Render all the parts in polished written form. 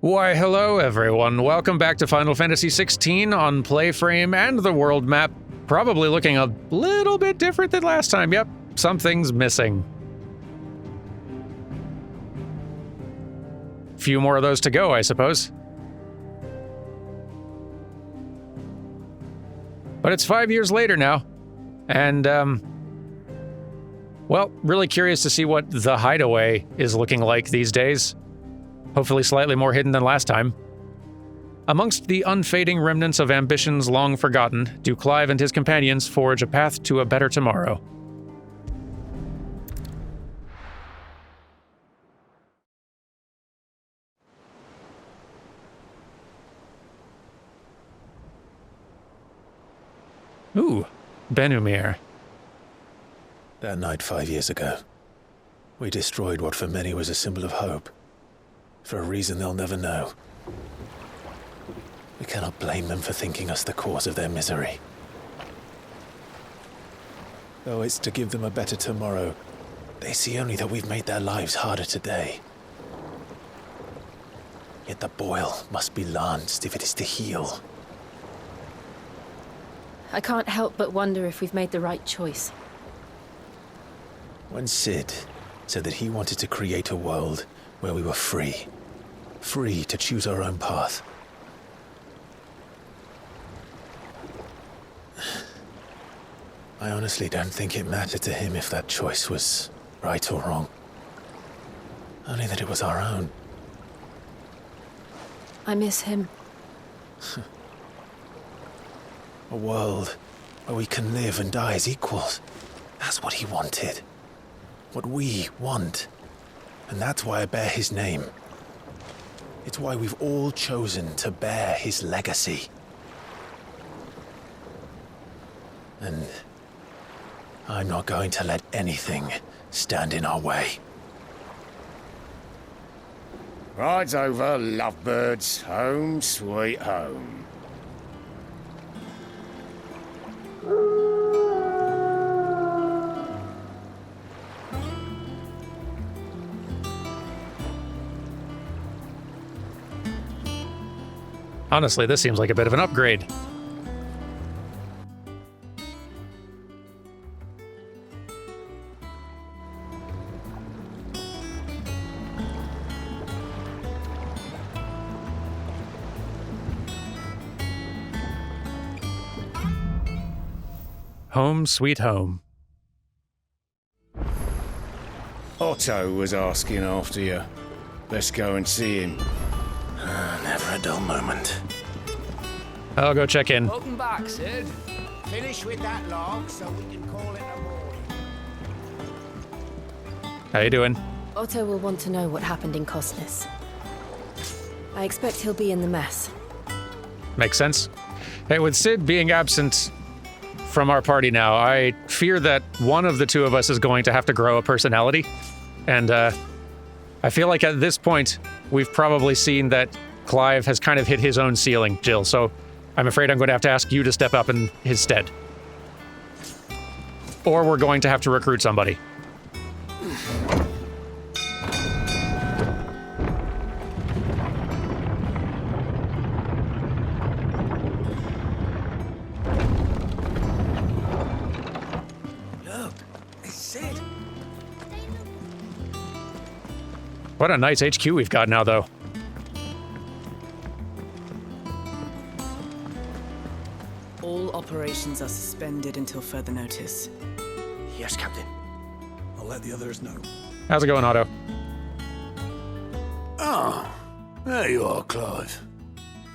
Why, hello everyone. Welcome back to Final Fantasy XVI on PlayFrame and the world map. Probably looking a little bit different than last time. Yep, something's missing. Few more of those to go, I suppose. But it's 5 years later now. And, well, really curious to see what the Hideaway is looking like these days. Hopefully slightly more hidden than last time. Amongst the unfading remnants of ambitions long forgotten, do Clive and his companions forge a path to a better tomorrow. Ooh, Benumir. That night 5 years ago, we destroyed what for many was a symbol of hope. For a reason they'll never know. We cannot blame them for thinking us the cause of their misery. Though it's to give them a better tomorrow, they see only that we've made their lives harder today. Yet the boil must be lanced if it is to heal. I can't help but wonder if we've made the right choice. When Sid said that he wanted to create a world where we were free. Free to choose our own path. I honestly don't think it mattered to him if that choice was right or wrong. Only that it was our own. I miss him. A world where we can live and die as equals. That's what he wanted. What we want. And that's why I bear his name. It's why we've all chosen to bear his legacy. And I'm not going to let anything stand in our way. Rides over, lovebirds, home sweet home. Honestly, this seems like a bit of an upgrade. Home sweet home. Otto was asking after you. Let's go and see him. Never a dull moment. I'll go check in. Welcome back, Sid. Finish with that log so we can call it a morning. How you doing? Otto will want to know what happened in Cosnes. I expect he'll be in the mess. Makes sense. Hey, with Sid being absent from our party now, I fear that one of the two of us is going to have to grow a personality. And I feel like at this point, we've probably seen that Clive has kind of hit his own ceiling, Jill, so I'm afraid I'm going to have to ask you to step up in his stead. Or we're going to have to recruit somebody. Look, it's Sid. What a nice HQ we've got now, though. All operations are suspended until further notice. Yes, Captain. I'll let the others know. How's it going, Otto? Ah, there you are, Clive.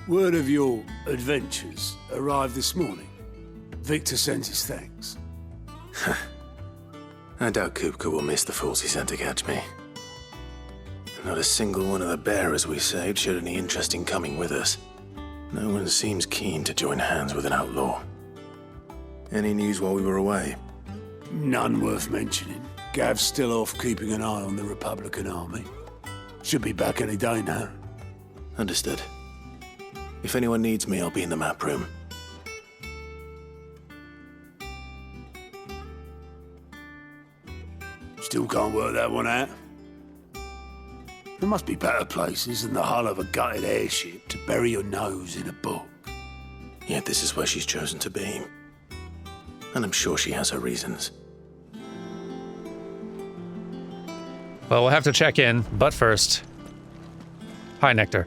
Word of your adventures arrived this morning. Victor sends his thanks. I doubt Kupka will miss the fools he sent to catch me. Not a single one of the bearers we saved showed any interest in coming with us. No one seems keen to join hands with an outlaw. Any news while we were away? None worth mentioning. Gav's still off keeping an eye on the Republican army. Should be back any day now. Understood. If anyone needs me, I'll be in the map room. Still can't work that one out. There must be better places than the hull of a gutted airship to bury your nose in a book. Yet this is where she's chosen to be. And I'm sure she has her reasons. Well, we'll have to check in, but first... Hi, Nectar.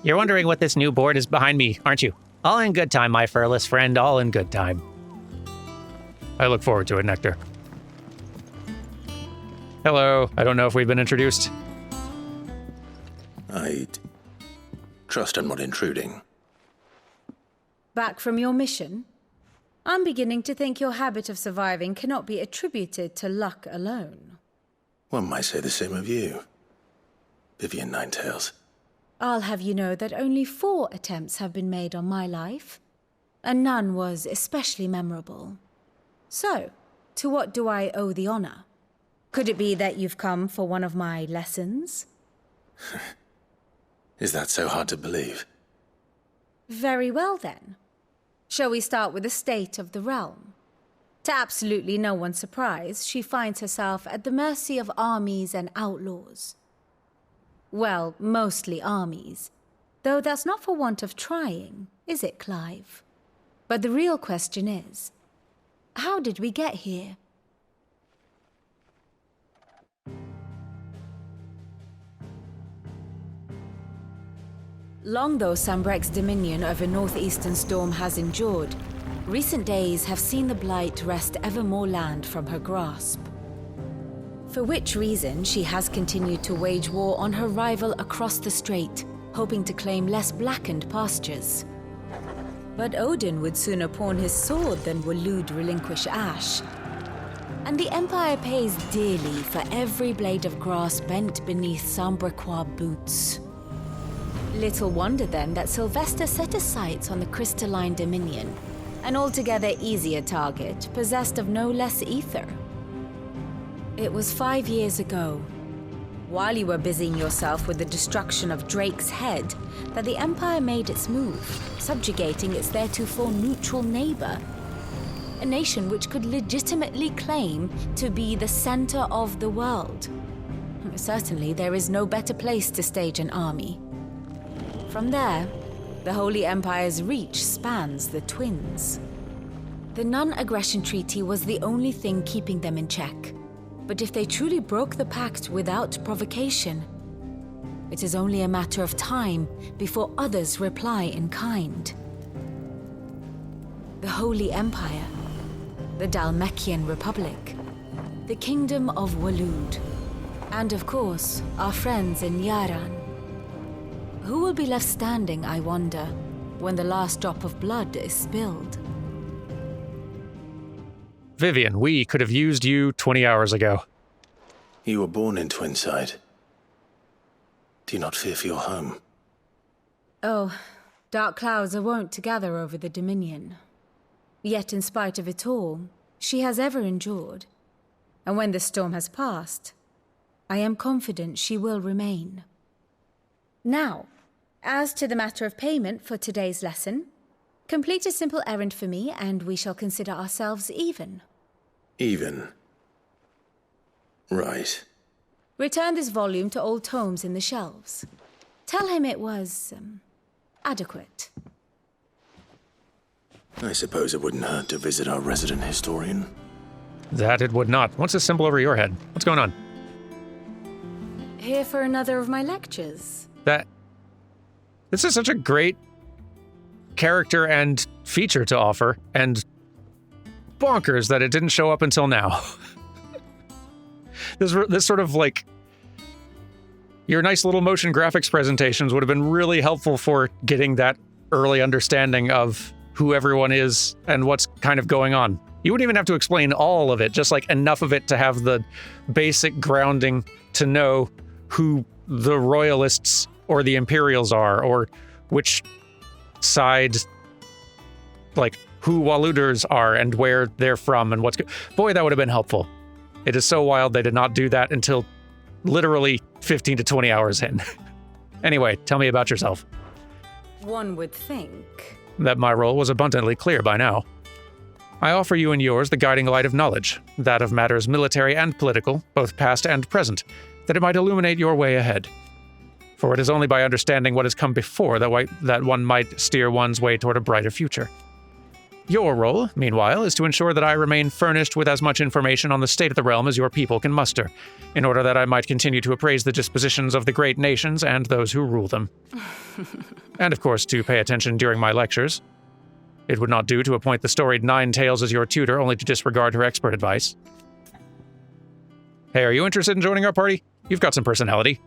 You're wondering what this new board is behind me, aren't you? All in good time, my furless friend, all in good time. I look forward to it, Nectar. Hello, I don't know if we've been introduced. I'd trust I'm not intruding. Back from your mission? I'm beginning to think your habit of surviving cannot be attributed to luck alone. One might say the same of you, Vivian Ninetails. I'll have you know that only 4 attempts have been made on my life, and none was especially memorable. So, to what do I owe the honor? Could it be that you've come for one of my lessons? Is that so hard to believe? Very well then. Shall we start with the state of the realm? To absolutely no one's surprise, she finds herself at the mercy of armies and outlaws. Well, mostly armies. Though that's not for want of trying, is it, Clive? But the real question is, how did we get here? Long though Sambrek's dominion over northeastern Storm has endured, recent days have seen the Blight wrest ever more land from her grasp. For which reason she has continued to wage war on her rival across the strait, hoping to claim less blackened pastures. But Odin would sooner pawn his sword than Waloed relinquish Ash. And the Empire pays dearly for every blade of grass bent beneath Sambrequois boots. Little wonder then that Sylvester set his sights on the crystalline dominion, an altogether easier target, possessed of no less ether. It was 5 years ago, while you were busying yourself with the destruction of Drake's head, that the Empire made its move, subjugating its theretofore neutral neighbor, a nation which could legitimately claim to be the center of the world. Certainly, there is no better place to stage an army. From there, the Holy Empire's reach spans the Twins. The non-aggression treaty was the only thing keeping them in check. But if they truly broke the pact without provocation, it is only a matter of time before others reply in kind. The Holy Empire, the Dhalmekian Republic, the Kingdom of Waloed, and of course, our friends in Yaran. Who will be left standing, I wonder, when the last drop of blood is spilled? Vivian, we could have used you 20 hours ago. You were born in Twinside. Do you not fear for your home? Oh, dark clouds are wont to gather over the Dominion. Yet in spite of it all, she has ever endured. And when the storm has passed, I am confident she will remain. Now, as to the matter of payment for today's lesson, complete a simple errand for me and we shall consider ourselves even. Even? Right. Return this volume to old tomes in the shelves. Tell him it was, adequate. I suppose it wouldn't hurt to visit our resident historian. That it would not. What's a symbol over your head? What's going on? Here for another of my lectures. This is such a great character and feature to offer, and bonkers that it didn't show up until now. This sort of like, your nice little motion graphics presentations would have been really helpful for getting that early understanding of who everyone is and what's kind of going on. You wouldn't even have to explain all of it, just like enough of it to have the basic grounding to know who the Royalists or the Imperials are, or which side, like who Waloeders are and where they're from and what's good. Boy, that would have been helpful. It is so wild they did not do that until literally 15 to 20 hours in. Anyway, tell me about yourself. One would think That my role was abundantly clear by now. I offer you and yours the guiding light of knowledge, that of matters military and political, both past and present, that it might illuminate your way ahead. For it is only by understanding what has come before that one might steer one's way toward a brighter future. Your role, meanwhile, is to ensure that I remain furnished with as much information on the state of the realm as your people can muster, in order that I might continue to appraise the dispositions of the great nations and those who rule them. And of course, to pay attention during my lectures. It would not do to appoint the storied Nine-Tails as your tutor only to disregard her expert advice. Hey, are you interested in joining our party? You've got some personality.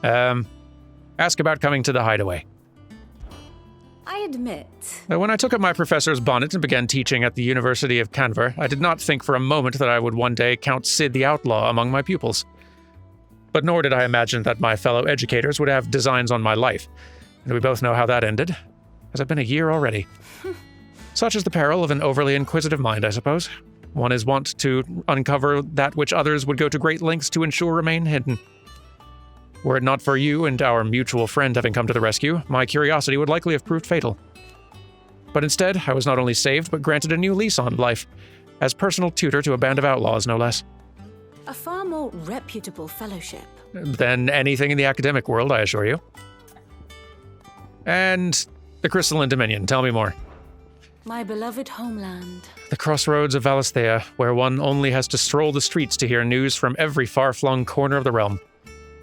Ask about coming to the Hideaway. I admit. When I took up my professor's bonnet and began teaching at the University of Canver, I did not think for a moment that I would one day count Sid the Outlaw among my pupils. But nor did I imagine that my fellow educators would have designs on my life, and we both know how that ended. Has it been a year already? Such is the peril of an overly inquisitive mind, I suppose. One is wont to uncover that which others would go to great lengths to ensure remain hidden. Were it not for you and our mutual friend having come to the rescue, my curiosity would likely have proved fatal. But instead, I was not only saved, but granted a new lease on life, as personal tutor to a band of outlaws, no less. A far more reputable fellowship. Than anything in the academic world, I assure you. And the Crystalline Dominion, tell me more. My beloved homeland. The crossroads of Valisthea, where one only has to stroll the streets to hear news from every far-flung corner of the realm.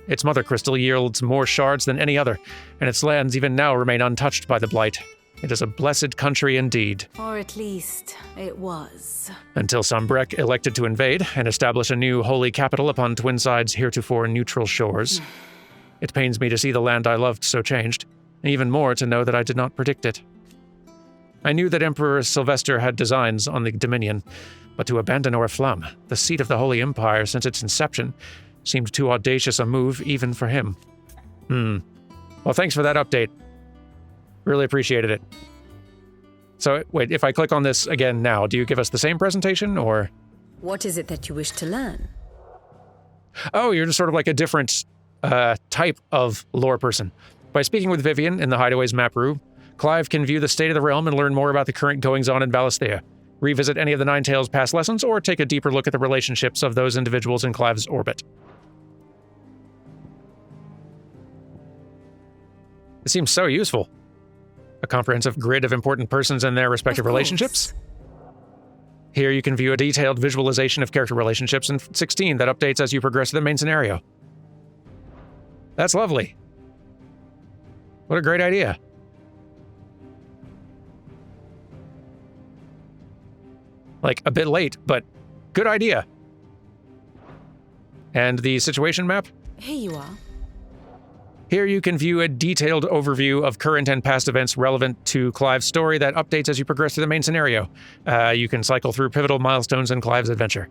Its mother crystal yields more shards than any other, and its lands even now remain untouched by the Blight. It is a blessed country indeed. Or at least, it was. Until Sombrek elected to invade and establish a new holy capital upon Twinside's heretofore neutral shores. It pains me to see the land I loved so changed, and even more to know that I did not predict it. I knew that Emperor Sylvester had designs on the Dominion, but to abandon Oriflamme, the seat of the Holy Empire since its inception, seemed too audacious a move even for him. Well, thanks for that update. Really appreciated it. So, wait, if I click on this again now, do you give us the same presentation, or? What is it that you wish to learn? Oh, you're just sort of like a different type of lore person. By speaking with Vivian in the Hideaway's map room, Clive can view the state of the realm and learn more about the current goings-on in Valisthea, revisit any of the Nine-Tails' past lessons, or take a deeper look at the relationships of those individuals in Clive's orbit. It seems so useful. A comprehensive grid of important persons and their respective relationships. Here you can view a detailed visualization of character relationships in 16 that updates as you progress through the main scenario. That's lovely. What a great idea. Like, a bit late, but good idea. And the situation map? Here you are. Here you can view a detailed overview of current and past events relevant to Clive's story that updates as you progress through the main scenario. You can cycle through pivotal milestones in Clive's adventure.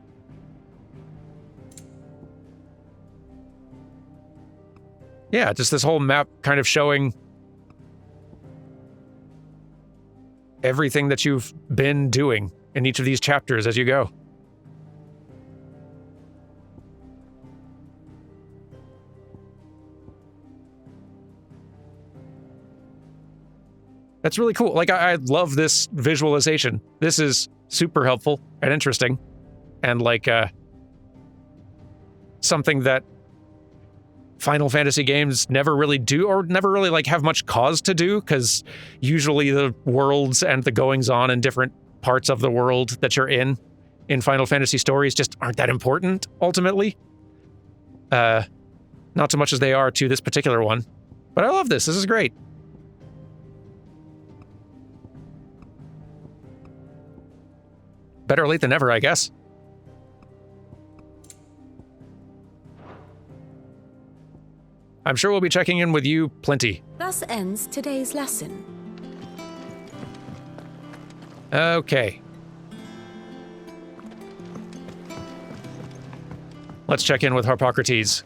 Yeah, just this whole map kind of showing everything that you've been doing in each of these chapters as you go. That's really cool. Like, I love this visualization. This is super helpful and interesting. And, like, something that Final Fantasy games never really do, or never really, like, have much cause to do, because usually the worlds and the goings-on in different parts of the world that you're in Final Fantasy stories just aren't that important, ultimately. Not so much as they are to this particular one. But I love this. This is great. Better late than never, I guess. I'm sure we'll be checking in with you plenty. Thus ends today's lesson. Okay. Let's check in with Harpocrates.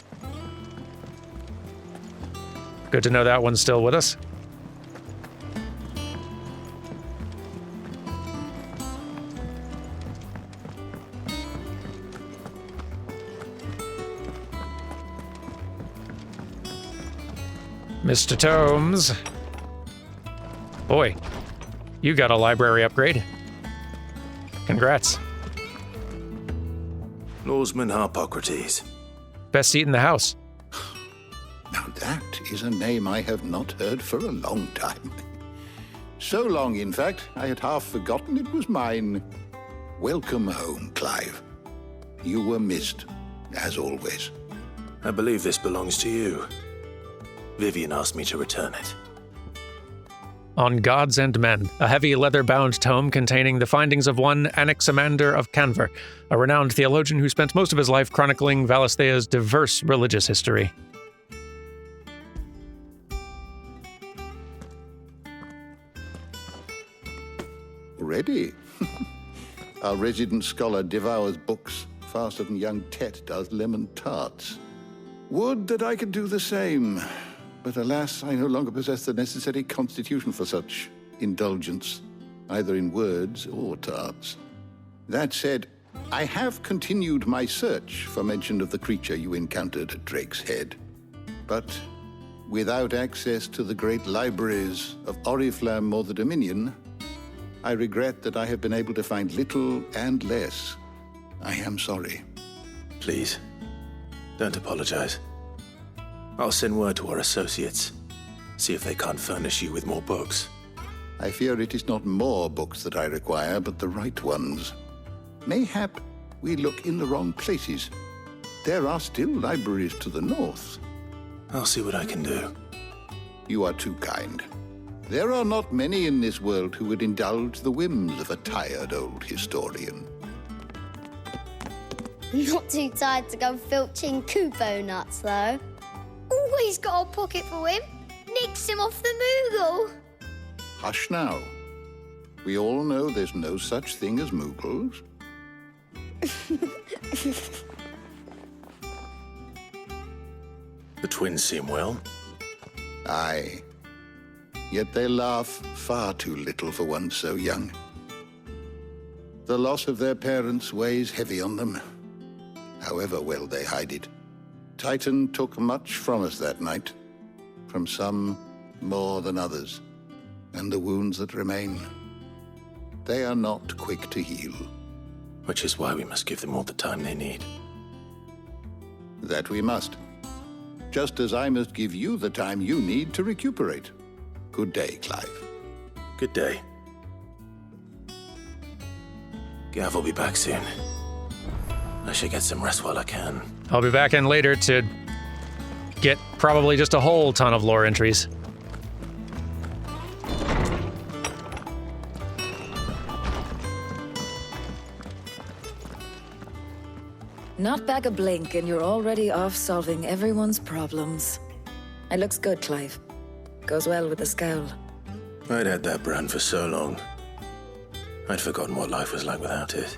Good to know that one's still with us. Mr. Tomes. Boy, you got a library upgrade. Congrats. Lawsman Harpocrates. Best seat in the house. Now that is a name I have not heard for a long time. So long, in fact, I had half forgotten it was mine. Welcome home, Clive. You were missed, as always. I believe this belongs to you. Vivian asked me to return it. On Gods and Men, a heavy leather-bound tome containing the findings of one Anaximander of Canver, a renowned theologian who spent most of his life chronicling Valisthea's diverse religious history. Ready? Our resident scholar devours books faster than young Tet does lemon tarts. Would that I could do the same. But alas, I no longer possess the necessary constitution for such indulgence, either in words or tarts. That said, I have continued my search for mention of the creature you encountered at Drake's Head. But without access to the great libraries of Oriflamme or the Dominion, I regret that I have been able to find little and less. I am sorry. Please, don't apologize. I'll send word to our associates. See if they can't furnish you with more books. I fear it is not more books that I require, but the right ones. Mayhap we look in the wrong places. There are still libraries to the north. I'll see what I can do. You are too kind. There are not many in this world who would indulge the whims of a tired old historian. Not too tired to go filching Kupo nuts, though. Always got a pocket for him. Nicks him off the Moogle. Hush now. We all know there's no such thing as Moogles. The twins seem well. Aye. Yet they laugh far too little for one so young. The loss of their parents weighs heavy on them, however well they hide it. Titan took much from us that night, from some more than others, and the wounds that remain, they are not quick to heal. Which is why we must give them all the time they need. That we must. Just as I must give you the time you need to recuperate. Good day, Clive. Good day. Gav will be back soon. I should get some rest while I can. I'll be back in later to get probably just a whole ton of lore entries. Not back a blink and you're already off solving everyone's problems. It looks good, Clive. Goes well with the scowl. I'd had that brand for so long. I'd forgotten what life was like without it.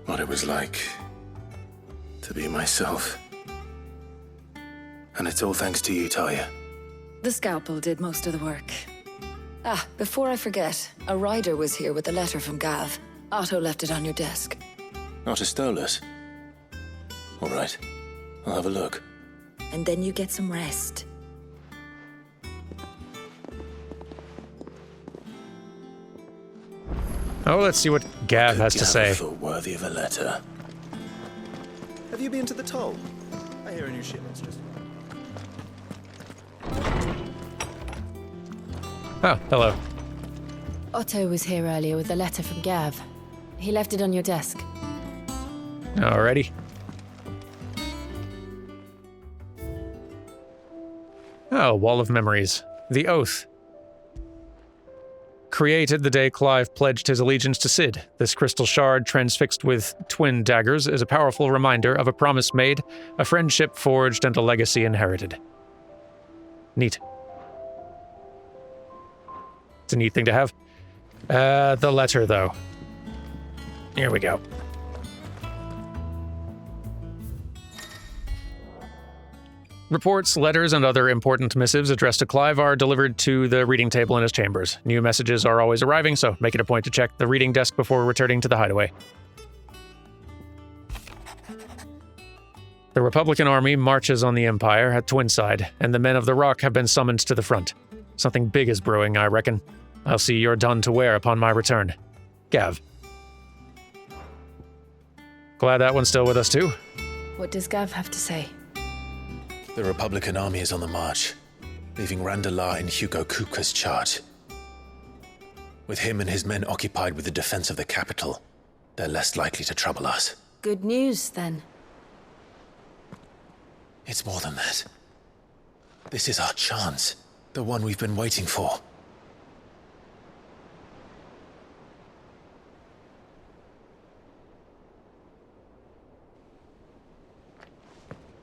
What it was like to be myself. And it's all thanks to you, Talia. The scalpel did most of the work. Ah, before I forget, a rider was here with a letter from Gav. Otto left it on your desk. Otto stole us. All right, I'll have a look. And then you get some rest. Oh, let's see what Gav has to say. Thought worthy of a letter. Have you been to the toll? I hear a new shipment's just. Oh, hello. Otto was here earlier with a letter from Gav. He left it on your desk. Alrighty. Oh, Wall of Memories. The Oath. Created the day Clive pledged his allegiance to Cid, this crystal shard transfixed with twin daggers is a powerful reminder of a promise made, a friendship forged, and a legacy inherited. Neat. It's a neat thing to have. The letter, though. Here we go. Reports, letters, and other important missives addressed to Clive are delivered to the reading table in his chambers. New messages are always arriving, so make it a point to check the reading desk before returning to the hideaway. The Republican army marches on the Empire at Twinside, and the men of the Rock have been summoned to the front. Something big is brewing, I reckon. I'll see you're done to wear upon my return. Gav. Glad that one's still with us, too. What does Gav have to say? The Republican army is on the march, leaving Randalar in Hugo Kupka's charge. With him and his men occupied with the defense of the capital, they're less likely to trouble us. Good news, then. It's more than that. This is our chance, the one we've been waiting for.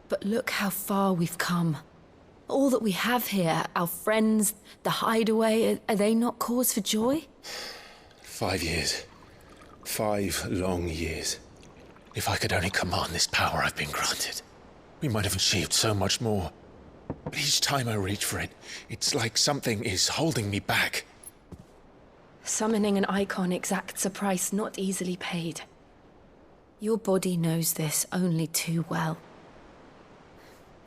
But look how far we've come. All that we have here, our friends, the Hideaway, are they not cause for joy? 5 years. 5 long years. If I could only command this power I've been granted, we might have achieved so much more. But each time I reach for it, it's like something is holding me back. Summoning an icon exacts a price not easily paid. Your body knows this only too well.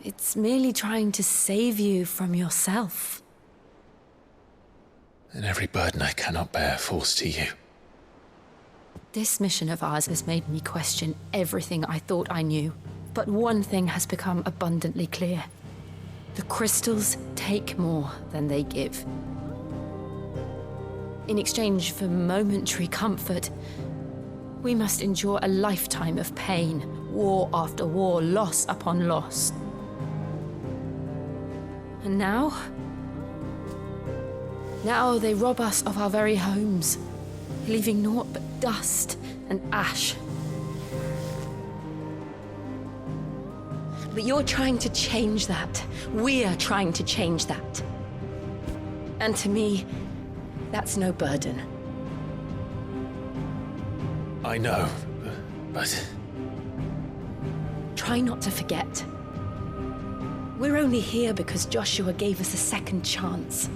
It's merely trying to save you from yourself. And every burden I cannot bear falls to you. This mission of ours has made me question everything I thought I knew. But one thing has become abundantly clear. The crystals take more than they give. In exchange for momentary comfort, we must endure a lifetime of pain, war after war, loss upon loss. And now they rob us of our very homes, leaving naught but dust and ash. But you're trying to change that. We're trying to change that. And to me, that's no burden. I know, but... Try not to forget. We're only here because Joshua gave us a second chance.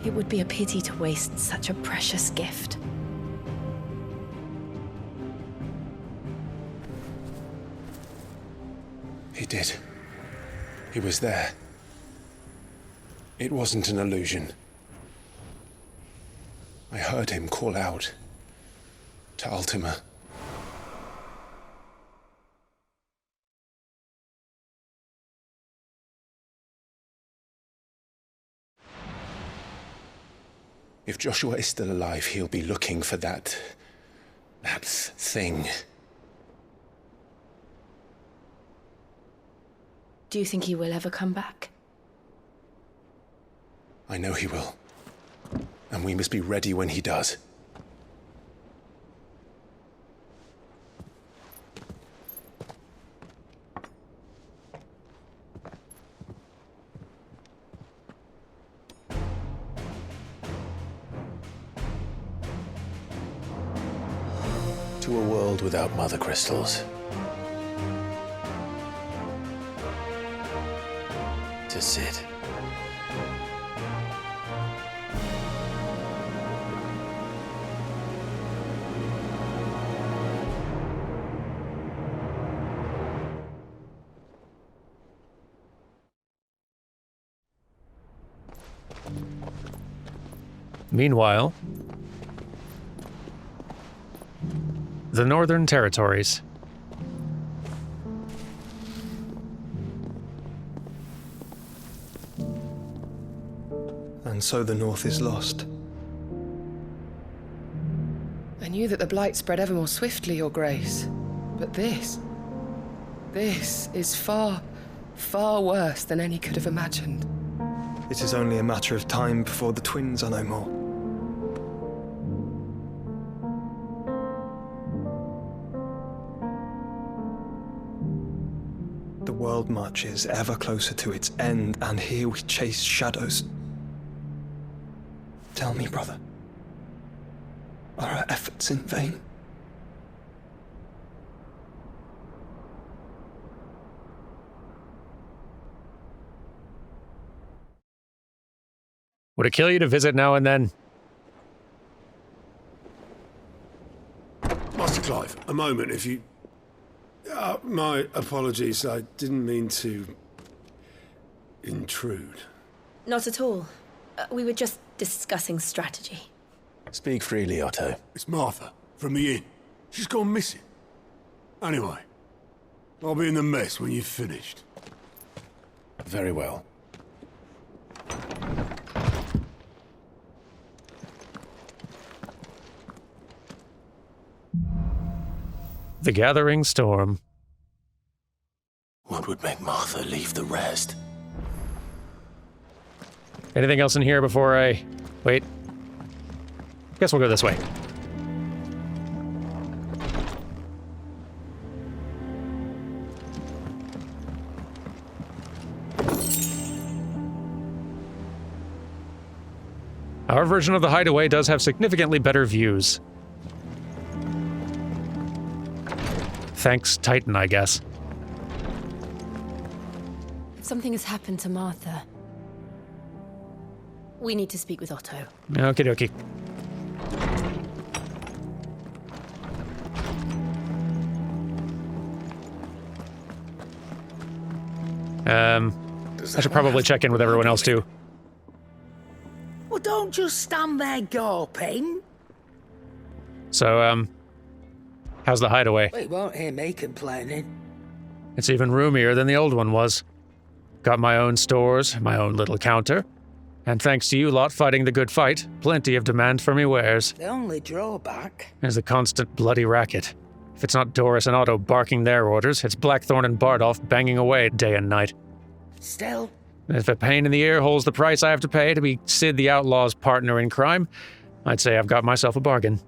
It would be a pity to waste such a precious gift. He did. He was there. It wasn't an illusion. I heard him call out to Ultima. If Joshua is still alive, he'll be looking for that thing. Do you think he will ever come back? I know he will. And we must be ready when he does. To a world without mother crystals. To Sid. Meanwhile, the Northern Territories. And so the North is lost. I knew that the Blight spread ever more swiftly, Your Grace. But this is far, far worse than any could have imagined. It is only a matter of time before the twins are no more. The world marches ever closer to its end, and here we chase shadows. Tell me, brother, are our efforts in vain? Would it kill you to visit now and then? Master Clive, a moment, if you... my apologies, I didn't mean to... intrude. Not at all. We were just discussing strategy. Speak freely, Otto. It's Martha, from the inn. She's gone missing. Anyway, I'll be in the mess when you've finished. Very well. The Gathering Storm. What would make Martha leave the rest? Anything else in here before I... Wait. Guess we'll go this way. Our version of the Hideaway does have significantly better views. Thanks, Titan, I guess. If something has happened to Martha, we need to speak with Otto. Okie dokie. I should probably check in with everyone else too. Well, don't just stand there gawping. So, how's the Hideaway? Well, you won't hear me complaining. It's even roomier than the old one was. Got my own stores, my own little counter. And thanks to you lot fighting the good fight, plenty of demand for me wares. The only drawback There's the constant bloody racket. If it's not Doris and Otto barking their orders, it's Blackthorn and Bardolph banging away day and night. Still, If a pain in the ear holds the price I have to pay to be Sid the Outlaw's partner in crime, I'd say I've got myself a bargain.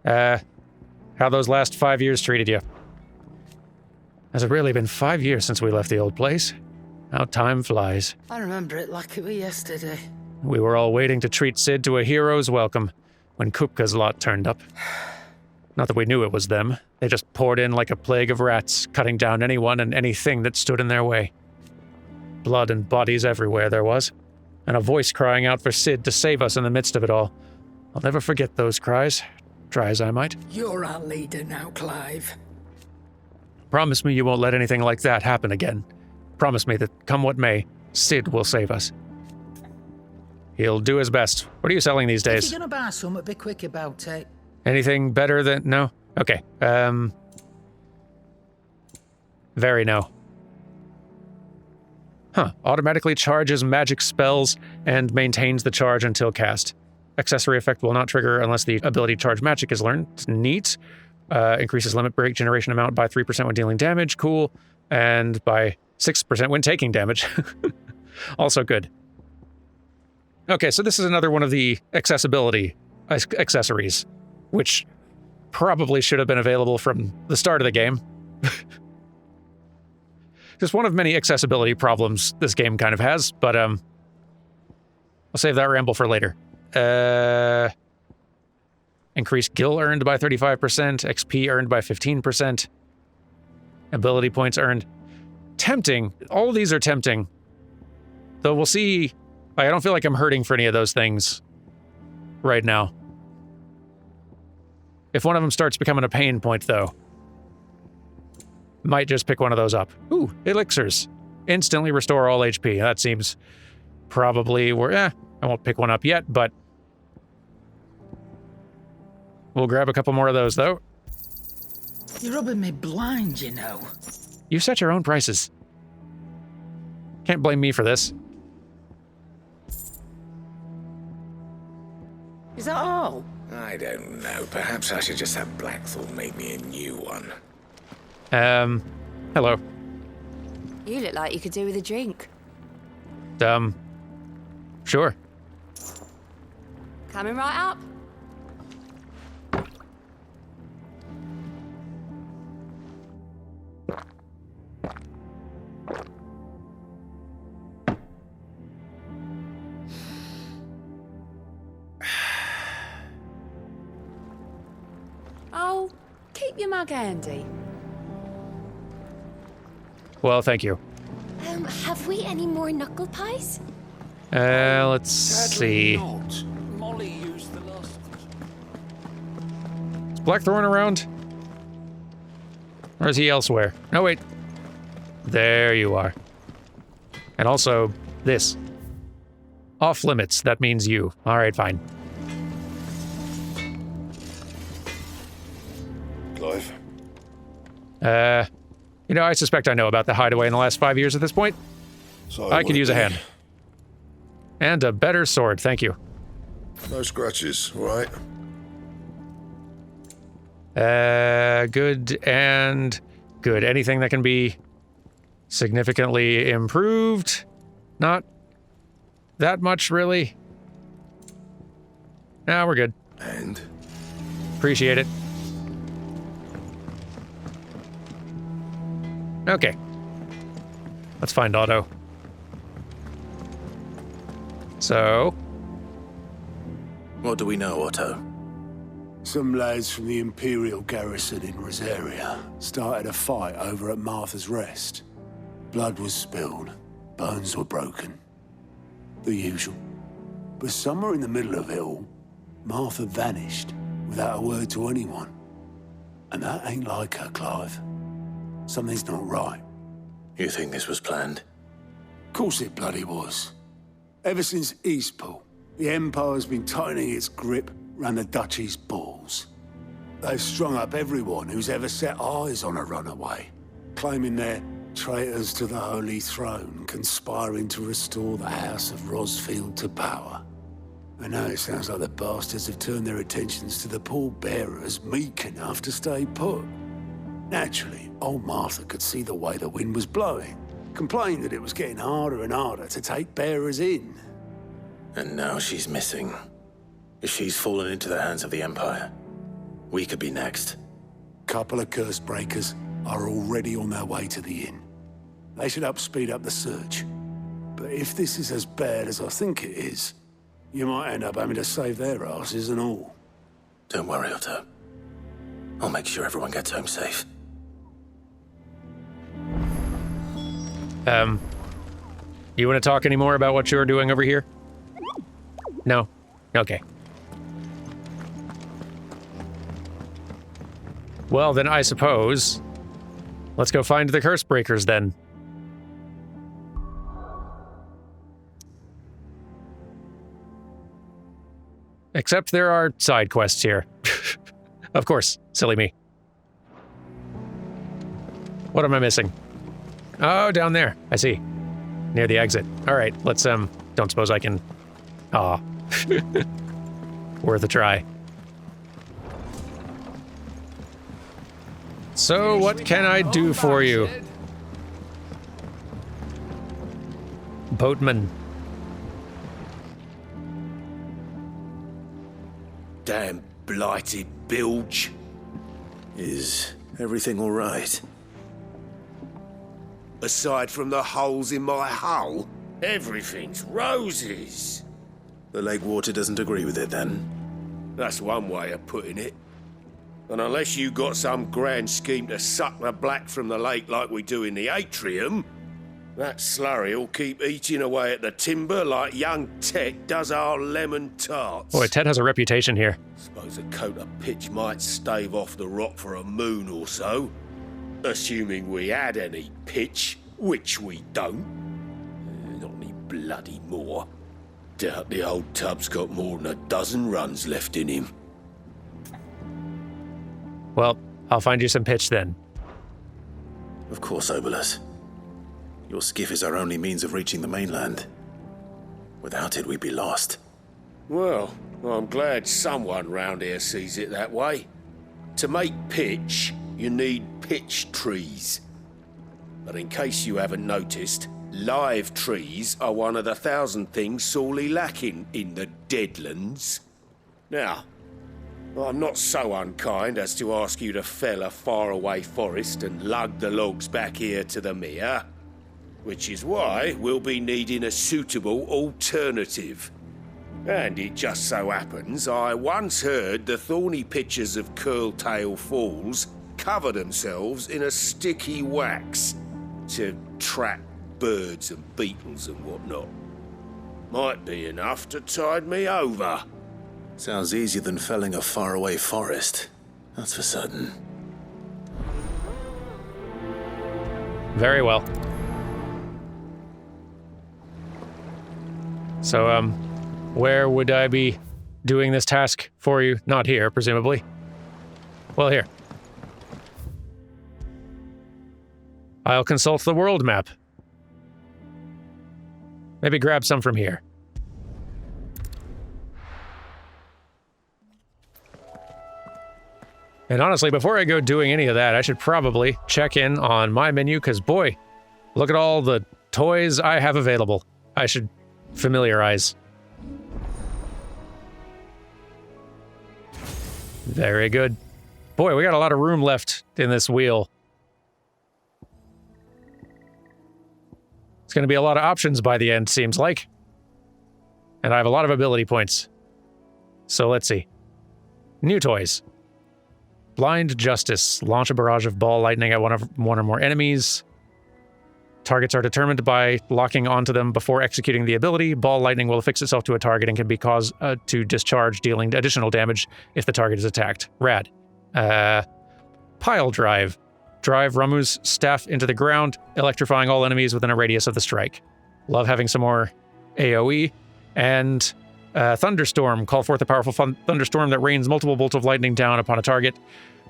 How those last 5 years treated you? Has it really been 5 years since we left the old place? How time flies. I remember it like it was yesterday. We were all waiting to treat Sid to a hero's welcome when Kupka's lot turned up. Not that we knew it was them. They just poured in like a plague of rats, cutting down anyone and anything that stood in their way. Blood and bodies everywhere there was, and a voice crying out for Sid to save us in the midst of it all. I'll never forget those cries, try as I might. You're our leader now, Clive. Promise me you won't let anything like that happen again. Promise me that, come what may, Sid will save us. He'll do his best. What are you selling these days? If you're gonna buy something, be quick about it. Anything better than... No? Okay. Very no. Huh. Automatically charges magic spells and maintains the charge until cast. Accessory effect will not trigger unless the ability to charge magic is learned. Neat. Increases limit break generation amount by 3% when dealing damage. Cool. And by 6% when taking damage. Also good. Okay, so this is another one of the accessibility accessories, which probably should have been available from the start of the game. Just one of many accessibility problems this game kind of has, but I'll save that ramble for later. Increased gil earned by 35%, XP earned by 15%, ability points earned. Tempting. All of these are tempting. Though we'll see. I don't feel like I'm hurting for any of those things right now. If one of them starts becoming a pain point, though, might just pick one of those up. Ooh, elixirs. Instantly restore all HP. That seems probably where... I won't pick one up yet, but... we'll grab a couple more of those, though. You're rubbing me blind, you know. You set your own prices. Can't blame me for this. Is that all? I don't know. Perhaps I should just have Blackthorn make me a new one. Hello. You look like you could do with a drink. Sure. Coming right up. Oh, keep your mug handy. Well, thank you. Have we any more knuckle pies? Let's see. Molly used the last. Is Blackthorn around? Or is he elsewhere? No, wait. There you are. And also, this. Off limits, that means you. Alright, fine. Clive? You know, I suspect I know about the Hideaway in the last 5 years at this point. So I could use a hand. And a better sword, thank you. No scratches, right? Good and good. Anything that can be significantly improved? Not that much, really. Nah, we're good. And? Appreciate it. Okay. Let's find Otto. So... What do we know, Otto? Some lads from the Imperial garrison in Rosaria started a fight over at Martha's Rest. Blood was spilled, bones were broken. The usual. But somewhere in the middle of it all, Martha vanished without a word to anyone. And that ain't like her, Clive. Something's not right. You think this was planned? Course it bloody was. Ever since Eastpool, the Empire's been tightening its grip round the Duchy's balls. They've strung up everyone who's ever set eyes on a runaway, claiming they're traitors to the Holy Throne, conspiring to restore the House of Rosfield to power. And now it sounds like the bastards have turned their attentions to the pallbearers meek enough to stay put. Naturally, old Martha could see the way the wind was blowing, complained that it was getting harder and harder to take bearers in. And now she's missing. If she's fallen into the hands of the Empire, we could be next. Couple of curse breakers are already on their way to the inn. They should help speed up the search. But if this is as bad as I think it is, you might end up having to save their asses and all. Don't worry, Otto. I'll make sure everyone gets home safe. You want to talk any more about what you're doing over here? No? Okay. Well, then I suppose... let's go find the curse breakers, then. Except there are side quests here. Of course, silly me. What am I missing? Oh, down there. I see. Near the exit. All right, let's, don't suppose I can... Aw. Worth a try. So, what can I do for you? Boatman. Damn blighted bilge. Is everything all right? Aside from the holes in my hull, everything's roses. The lake water doesn't agree with it, then? That's one way of putting it. And unless you got some grand scheme to suck the black from the lake like we do in the atrium, that slurry'll keep eating away at the timber like young Ted does our lemon tarts. Boy, Ted has a reputation here. Suppose a coat of pitch might stave off the rot for a moon or so. Assuming we had any pitch, which we don't. Not any bloody more. Doubt the old tub's got more than a dozen runs left in him. Well, I'll find you some pitch then. Of course, Obolus. Your skiff is our only means of reaching the mainland. Without it, we'd be lost. Well, I'm glad someone round here sees it that way. To make pitch, you need pitch trees. But in case you haven't noticed, live trees are one of the 1,000 things sorely lacking in the Deadlands. Now, I'm not so unkind as to ask you to fell a faraway forest and lug the logs back here to the mere, which is why we'll be needing a suitable alternative. And it just so happens I once heard the thorny pitchers of Curltail Falls cover themselves in a sticky wax to trap birds and beetles and whatnot. Might be enough to tide me over. Sounds easier than felling a faraway forest. That's for certain. Very well. So, where would I be doing this task for you? Not here, presumably. Well, here. I'll consult the world map. Maybe grab some from here. And honestly, before I go doing any of that, I should probably check in on my menu, because boy, look at all the toys I have available. I should familiarize. Very good. Boy, we got a lot of room left in this wheel. It's going to be a lot of options by the end, seems like. And I have a lot of ability points. So let's see. New toys. Blind Justice. Launch a barrage of ball lightning at one or more enemies. Targets are determined by locking onto them before executing the ability. Ball lightning will affix itself to a target and can be caused to discharge, dealing additional damage if the target is attacked. Rad. Pile Drive. Drive Ramu's staff into the ground, electrifying all enemies within a radius of the strike. Love having some more AoE. And Thunderstorm. Call forth a powerful thunderstorm that rains multiple bolts of lightning down upon a target.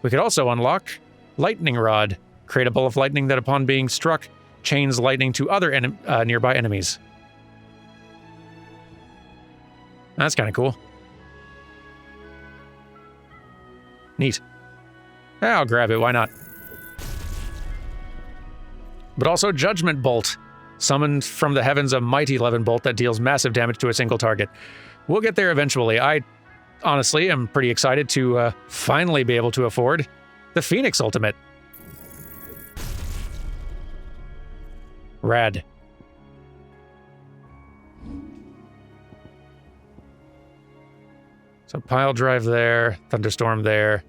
We could also unlock Lightning Rod. Create a ball of lightning that, upon being struck, chains lightning to other nearby enemies. That's kind of cool. Neat. I'll grab it, why not? But also Judgment Bolt. Summoned from the heavens, a mighty 11 bolt that deals massive damage to a single target. We'll get there eventually. I honestly am pretty excited to finally be able to afford the Phoenix Ultimate. Rad. So Pile Drive there, Thunderstorm there.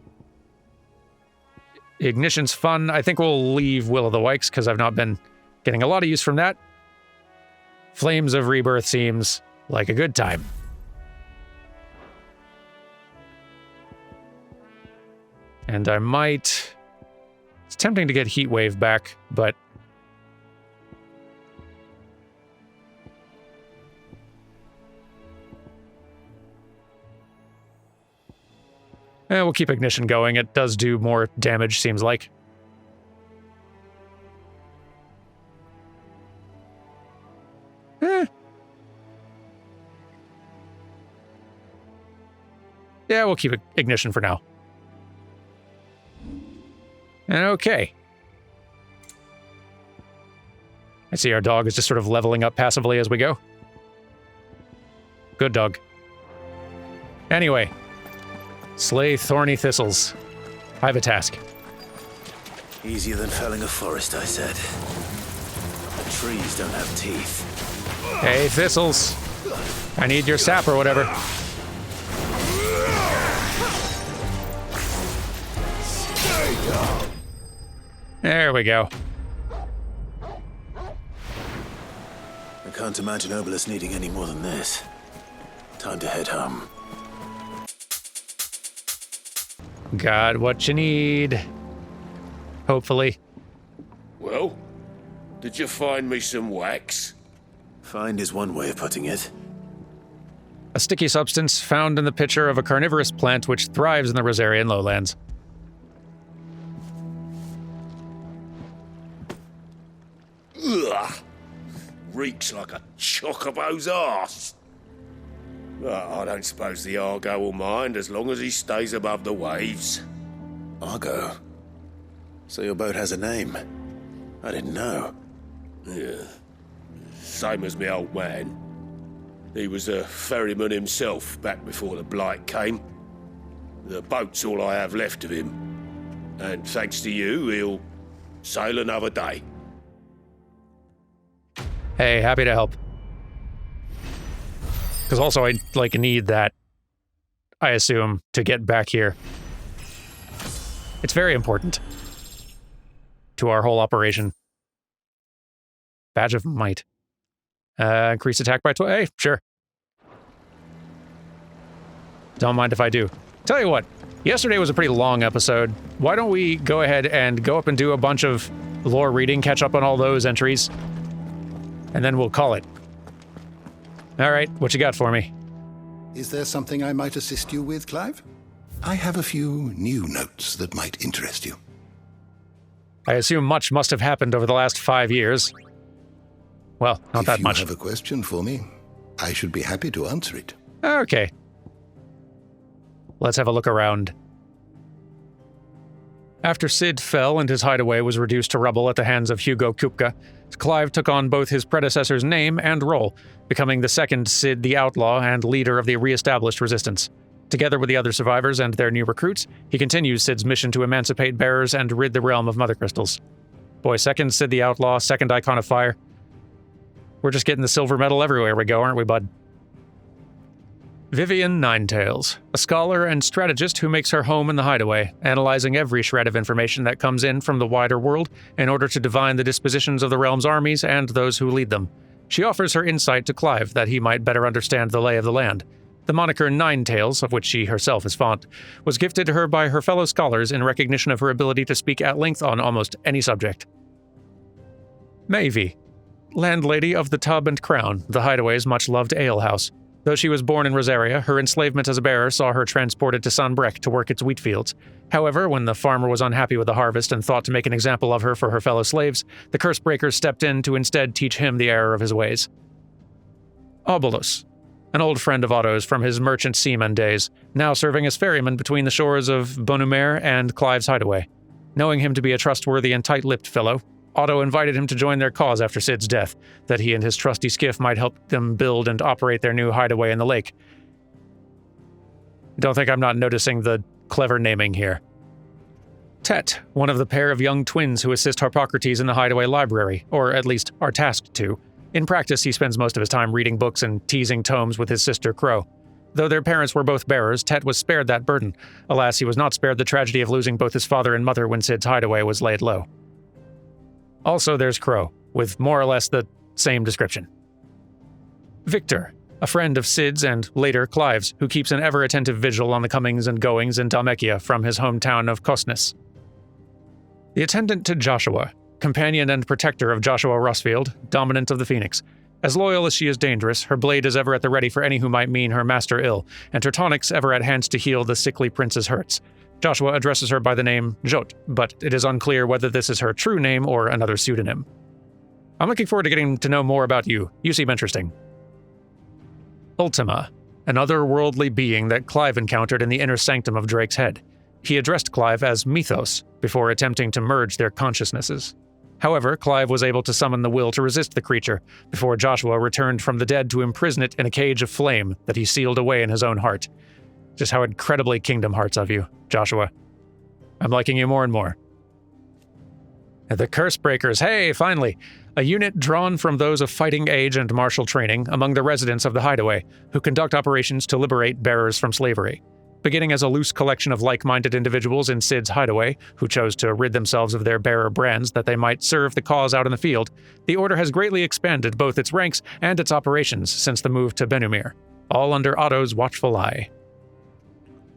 Ignition's fun. I think we'll leave Will of the Wikes because I've not been getting a lot of use from that. Flames of Rebirth seems like a good time. And I might... It's tempting to get Heatwave back, but... we'll keep Ignition going. It does do more damage, seems like. Yeah, we'll keep Ignition for now. Okay. I see our dog is just sort of leveling up passively as we go. Good dog. Anyway. Slay thorny thistles. I have a task. Easier than felling a forest, I said. The trees don't have teeth. Hey, thistles. I need your sap or whatever. There we go. I can't imagine Obelisk needing any more than this. Time to head home. Got what you need. Hopefully. Well, did you find me some wax? Find is one way of putting it. A sticky substance found in the pitcher of a carnivorous plant which thrives in the Rosarian lowlands. Ugh! Reeks like a chocobo's arse. I don't suppose the Argo will mind as long as he stays above the waves. Argo? So your boat has a name? I didn't know. Yeah. Same as me old man. He was a ferryman himself back before the Blight came. The boat's all I have left of him. And thanks to you, he'll sail another day. Hey, happy to help. Because also I, need that, I assume, to get back here. It's very important to our whole operation. Badge of Might. Increase attack by 12. Hey, sure. Don't mind if I do. Tell you what, yesterday was a pretty long episode. Why don't we go ahead and go up and do a bunch of lore reading, catch up on all those entries, and then we'll call it. All right, what you got for me? Is there something I might assist you with, Clive? I have a few new notes that might interest you. I assume much must have happened over the last 5 years. Well, not that much. If you have a question for me, I should be happy to answer it. Okay. Let's have a look around. After Cid fell and his hideaway was reduced to rubble at the hands of Hugo Kupka, Clive took on both his predecessor's name and role, becoming the second Cid the Outlaw and leader of the re-established resistance. Together with the other survivors and their new recruits, he continues Cid's mission to emancipate bearers and rid the realm of mother crystals. Boy, second Cid the Outlaw, second Icon of Fire. We're just getting the silver medal everywhere we go, aren't we, bud? Vivian Ninetails, a scholar and strategist who makes her home in the Hideaway, analyzing every shred of information that comes in from the wider world in order to divine the dispositions of the realm's armies and those who lead them. She offers her insight to Clive that he might better understand the lay of the land. The moniker Ninetails, of which she herself is fond, was gifted to her by her fellow scholars in recognition of her ability to speak at length on almost any subject. Maevie, landlady of the Tub and Crown, the Hideaway's much-loved alehouse. Though she was born in Rosaria, her enslavement as a bearer saw her transported to Sanbreque to work its wheat fields. However, when the farmer was unhappy with the harvest and thought to make an example of her for her fellow slaves, the Cursebreakers stepped in to instead teach him the error of his ways. Obolus, an old friend of Otto's from his merchant seaman days, now serving as ferryman between the shores of Bonumere and Clive's Hideaway. Knowing him to be a trustworthy and tight-lipped fellow, Otto invited him to join their cause after Cid's death, that he and his trusty skiff might help them build and operate their new hideaway in the lake. Don't think I'm not noticing the clever naming here. Tet, one of the pair of young twins who assist Harpocrates in the Hideaway library, or at least are tasked to. In practice, he spends most of his time reading books and teasing tomes with his sister Crow. Though their parents were both bearers, Tet was spared that burden. Alas, he was not spared the tragedy of losing both his father and mother when Cid's hideaway was laid low. Also, there's Crow, with more or less the same description. Victor, a friend of Cid's and later Clive's, who keeps an ever-attentive vigil on the comings and goings in Dhalmekia from his hometown of Kosnes. The attendant to Joshua, companion and protector of Joshua Rossfield, dominant of the Phoenix. As loyal as she is dangerous, her blade is ever at the ready for any who might mean her master ill, and her tonics ever at hand to heal the sickly prince's hurts. Joshua addresses her by the name Jot, but it is unclear whether this is her true name or another pseudonym. I'm looking forward to getting to know more about you. You seem interesting. Ultima, an otherworldly being that Clive encountered in the inner sanctum of Drake's head. He addressed Clive as Mythos before attempting to merge their consciousnesses. However, Clive was able to summon the will to resist the creature before Joshua returned from the dead to imprison it in a cage of flame that he sealed away in his own heart. Just how incredibly Kingdom Hearts of you, Joshua. I'm liking you more and more. The Cursebreakers, hey, finally! A unit drawn from those of fighting age and martial training among the residents of the Hideaway, who conduct operations to liberate bearers from slavery. Beginning as a loose collection of like-minded individuals in Cid's Hideaway, who chose to rid themselves of their bearer brands that they might serve the cause out in the field, the Order has greatly expanded both its ranks and its operations since the move to Bonumere, all under Otto's watchful eye.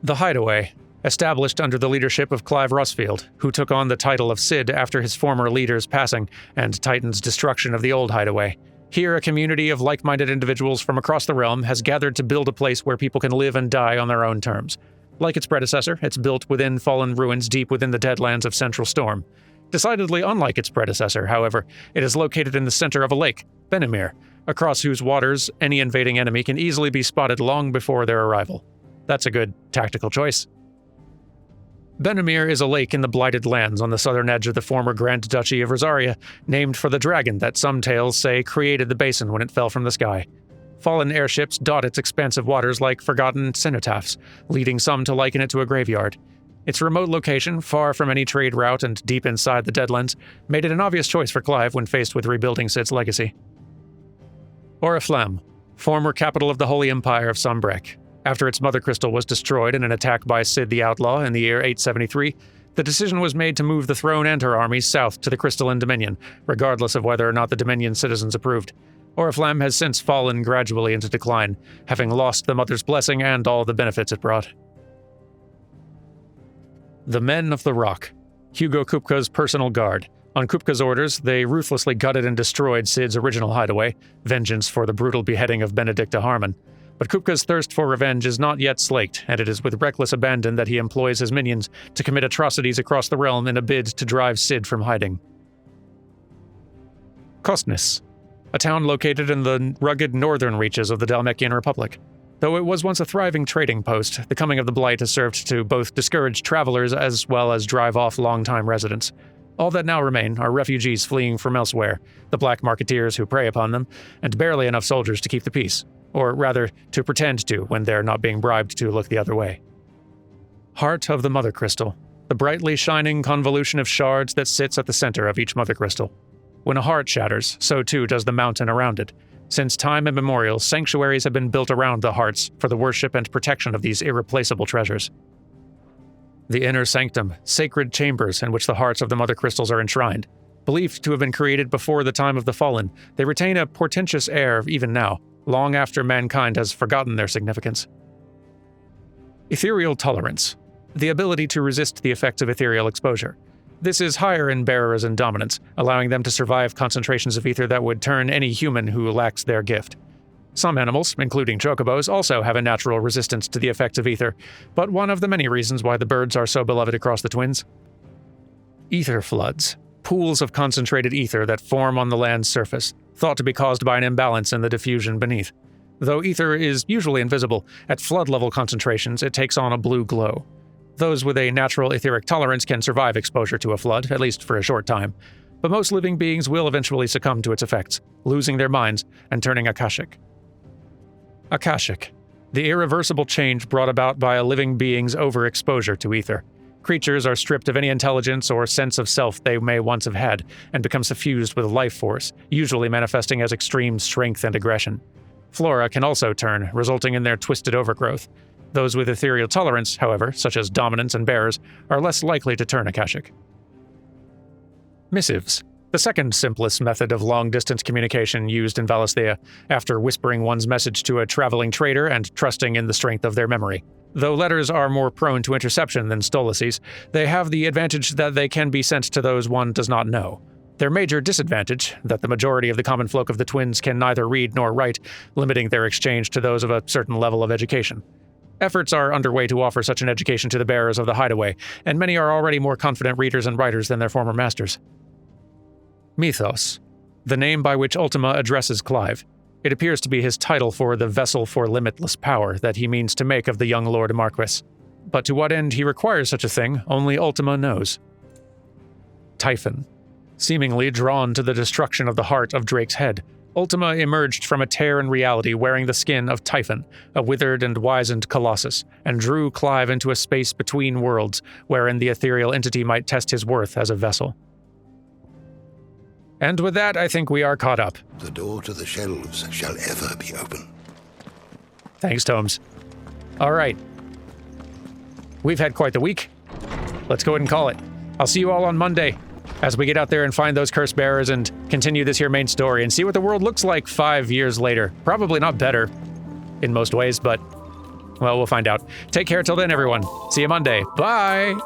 The Hideaway, established under the leadership of Clive Rossfield, who took on the title of Cid after his former leader's passing and Titan's destruction of the old Hideaway. Here, a community of like-minded individuals from across the realm has gathered to build a place where people can live and die on their own terms. Like its predecessor, it's built within fallen ruins deep within the Deadlands of Central Storm. Decidedly unlike its predecessor, however, it is located in the center of a lake, Bonumere, across whose waters any invading enemy can easily be spotted long before their arrival. That's a good tactical choice. Bonumere is a lake in the Blighted Lands on the southern edge of the former Grand Duchy of Rosaria, named for the dragon that some tales say created the basin when it fell from the sky. Fallen airships dot its expansive waters like forgotten cenotaphs, leading some to liken it to a graveyard. Its remote location, far from any trade route and deep inside the Deadlands, made it an obvious choice for Clive when faced with rebuilding Cid's legacy. Oriflamme, former capital of the Holy Empire of Sanbreque. After its mother crystal was destroyed in an attack by Cid the Outlaw in the year 873, the decision was made to move the throne and her armies south to the Crystalline Dominion, regardless of whether or not the Dominion citizens approved. Oriflamme has since fallen gradually into decline, having lost the Mother's blessing and all the benefits it brought. The Men of the Rock, Hugo Kupka's personal guard. On Kupka's orders, they ruthlessly gutted and destroyed Cid's original hideaway, vengeance for the brutal beheading of Benedicta Harmon. But Kupka's thirst for revenge is not yet slaked, and it is with reckless abandon that he employs his minions to commit atrocities across the realm in a bid to drive Cid from hiding. Kosnes, a town located in the rugged northern reaches of the Dalmekian Republic. Though it was once a thriving trading post, the coming of the Blight has served to both discourage travelers as well as drive off longtime residents. All that now remain are refugees fleeing from elsewhere, the black marketeers who prey upon them, and barely enough soldiers to keep the peace, or rather, to pretend to when they're not being bribed to look the other way. Heart of the Mother Crystal, the brightly shining convolution of shards that sits at the center of each Mother Crystal. When a heart shatters, so too does the mountain around it. Since time immemorial, sanctuaries have been built around the hearts for the worship and protection of these irreplaceable treasures. The inner sanctum, sacred chambers in which the hearts of the Mother Crystals are enshrined. Believed to have been created before the time of the Fallen, they retain a portentous air even now, long after mankind has forgotten their significance. Ethereal tolerance, the ability to resist the effects of ethereal exposure. This is higher in bearers and dominants, allowing them to survive concentrations of ether that would turn any human who lacks their gift. Some animals, including chocobos, also have a natural resistance to the effects of ether, but one of the many reasons why the birds are so beloved across the Twins. Ether floods, pools of concentrated ether that form on the land's surface, thought to be caused by an imbalance in the diffusion beneath. Though ether is usually invisible, at flood-level concentrations it takes on a blue glow. Those with a natural etheric tolerance can survive exposure to a flood, at least for a short time, but most living beings will eventually succumb to its effects, losing their minds and turning akashic. Akashic, the irreversible change brought about by a living being's overexposure to ether. Creatures are stripped of any intelligence or sense of self they may once have had, and become suffused with life force, usually manifesting as extreme strength and aggression. Flora can also turn, resulting in their twisted overgrowth. Those with ethereal tolerance, however, such as dominants and bearers, are less likely to turn akashic. Missives, the second simplest method of long-distance communication used in Valisthea, after whispering one's message to a traveling trader and trusting in the strength of their memory. Though letters are more prone to interception than stolaces, they have the advantage that they can be sent to those one does not know. Their major disadvantage, that the majority of the common folk of the Twins can neither read nor write, limiting their exchange to those of a certain level of education. Efforts are underway to offer such an education to the bearers of the Hideaway, and many are already more confident readers and writers than their former masters. Mythos, the name by which Ultima addresses Clive. It appears to be his title for the vessel for limitless power that he means to make of the young Lord Marquis. But to what end he requires such a thing, only Ultima knows. Typhon, seemingly drawn to the destruction of the heart of Drake's head, Ultima emerged from a tear in reality wearing the skin of Typhon, a withered and wizened colossus, and drew Clive into a space between worlds wherein the ethereal entity might test his worth as a vessel. And with that, I think we are caught up. The door to the shelves shall ever be open. Thanks, Tomes. All right. We've had quite the week. Let's go ahead and call it. I'll see you all on Monday as we get out there and find those curse bearers and continue this here main story and see what the world looks like 5 years later. Probably not better in most ways, but, well, we'll find out. Take care till then, everyone. See you Monday. Bye!